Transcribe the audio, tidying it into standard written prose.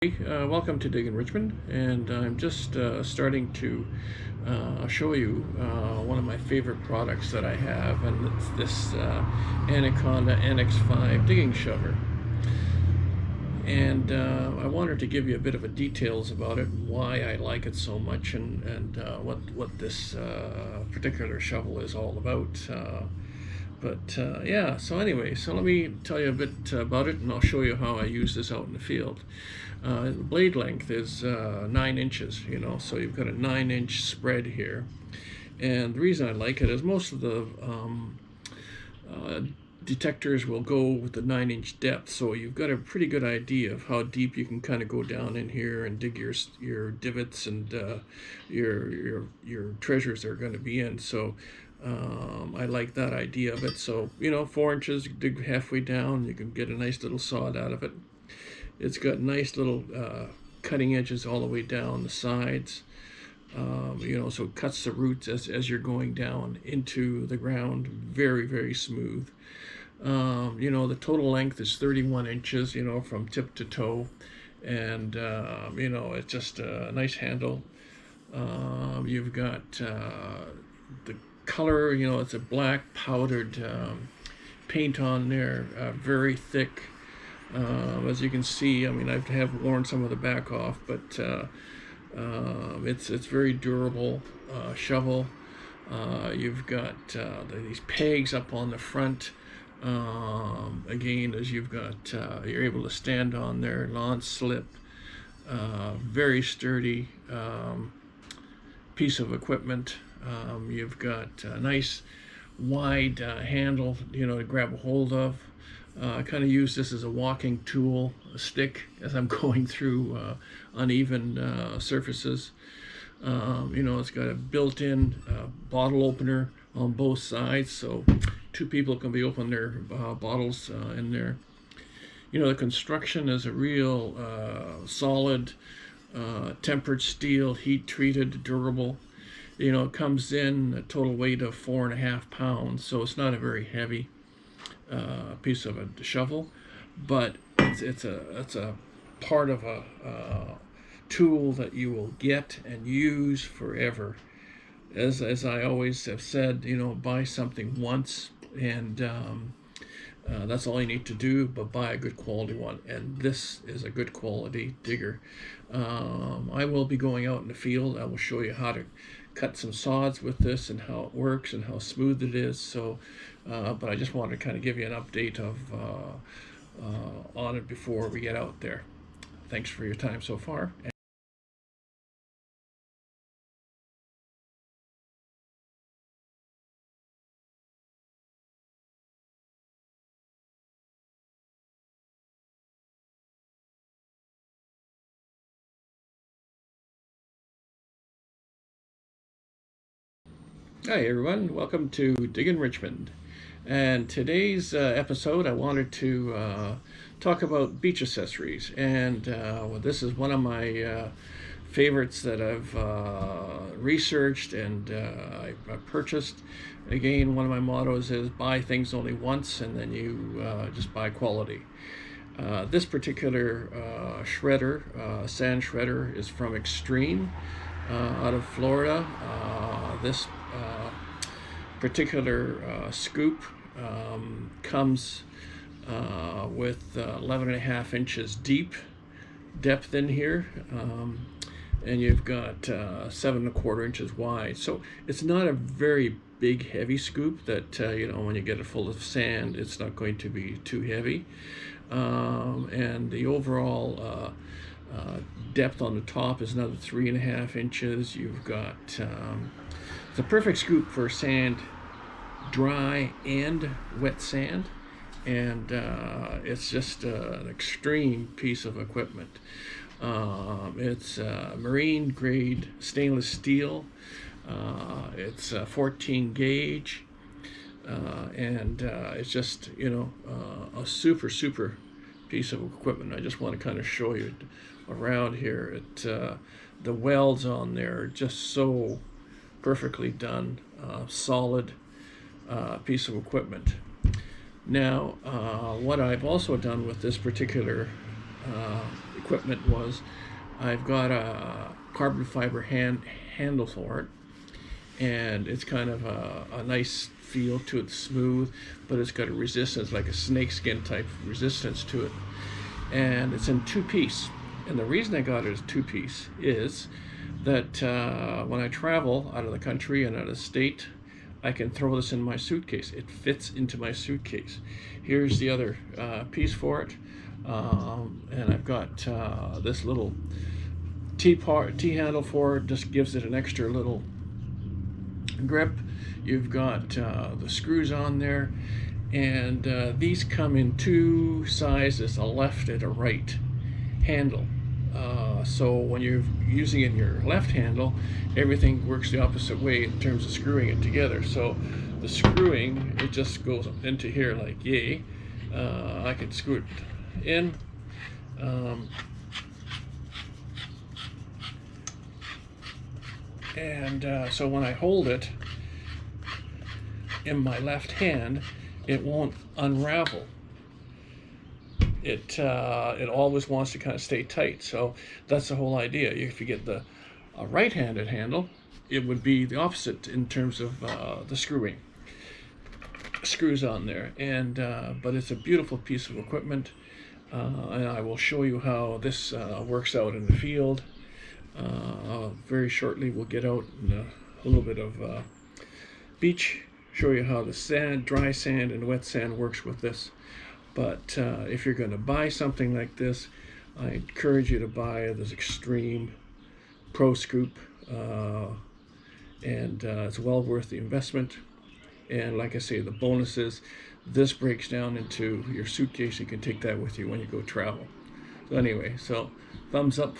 Welcome to Digging Richmond, and I'm just starting to show you one of my favorite products that I have, and it's this Anaconda NX5 digging shover. And I wanted to give you a bit of a details about it, why I like it so much, and what this particular shovel is all about. Yeah, so anyway, so let me tell you a bit about it, and I'll show you how I use this out in the field. The blade length is 9 inches, so you've got a 9-inch spread here. And the reason I like it is most of the detectors will go with the 9-inch depth, so you've got a pretty good idea of how deep you can kind of go down in here and dig your divots and your treasures are going to be in. So I like that idea of it. So 4 inches, you dig halfway down, you can get a nice little sawed out of it. It's got nice little cutting edges all the way down the sides. So it cuts the roots as you're going down into the ground, very, very smooth. The total length is 31 inches, from tip to toe. And, it's just a nice handle. You've got the color, it's a black powdered paint on there, very thick. As you can see, I have worn some of the back off, but it's very durable shovel. You've got these pegs up on the front. Again, as you're able to stand on there, non-slip, very sturdy piece of equipment. You've got a nice wide handle, to grab a hold of. I kind of use this as a walking tool, a stick, as I'm going through uneven surfaces. It's got a built-in bottle opener on both sides, so 2 people can be opening their bottles in there. The construction is a real solid, tempered steel, heat-treated, durable. It comes in a total weight of 4.5 pounds, so it's not a very heavy piece of a shovel, but it's a part of a tool that you will get and use forever. As I always have said, buy something once, and that's all you need to do, but buy a good quality one, and this is a good quality digger. I will be going out in the field. I will show you how to cut some sods with this and how it works and how smooth it is. So but I just wanted to kind of give you an update of on it before we get out there. Thanks for your time so far. Hi everyone, welcome to Digging Richmond. And today's episode, I wanted to talk about beach accessories. And this is one of my favorites that I've researched and I purchased. Again, one of my mottos is buy things only once, and then you just buy quality. This particular shredder, sand shredder, is from Extreme out of Florida. This particular scoop comes with 11.5 inches deep depth in here, and you've got 7.25 inches wide. So it's not a very big heavy scoop that when you get it full of sand, it's not going to be too heavy. And the overall depth on the top is another 3.5 inches. You've got it's a perfect scoop for sand, dry and wet sand, and it's just an extreme piece of equipment. It's marine grade stainless steel. It's 14 gauge, and it's just a super piece of equipment. I just want to kind of show you around here. The welds on there are just so perfectly done, solid piece of equipment. Now, what I've also done with this particular equipment was I've got a carbon fiber handle for it, and it's kind of a nice feel to it, smooth, but it's got a resistance like a snakeskin type resistance to it, and it's in 2-piece. And the reason I got it as 2-piece is that when I travel out of the country and out of state, I can throw this in my suitcase. It fits into my suitcase. Here's the other piece for it, and I've got this little T-handle for it. Just gives it an extra little grip. You've got the screws on there, and these come in 2 sizes, a left and a right handle. So when you're using it in your left handle, everything works the opposite way in terms of screwing it together. So the screwing, it just goes into here like yay. I can screw it in. So when I hold it in my left hand, it won't unravel. It always wants to kind of stay tight. So that's the whole idea. If you get the right-handed handle, it would be the opposite in terms of the screws on there. And but it's a beautiful piece of equipment, and I will show you how this works out in the field. Very shortly we'll get out in a little bit of beach, show you how the sand, dry sand and wet sand works with this. But if you're going to buy something like this, I encourage you to buy this Extreme Pro Scoop, and it's well worth the investment. And like I say, the bonus is this breaks down into your suitcase. You can take that with you when you go travel. So anyway, so thumbs up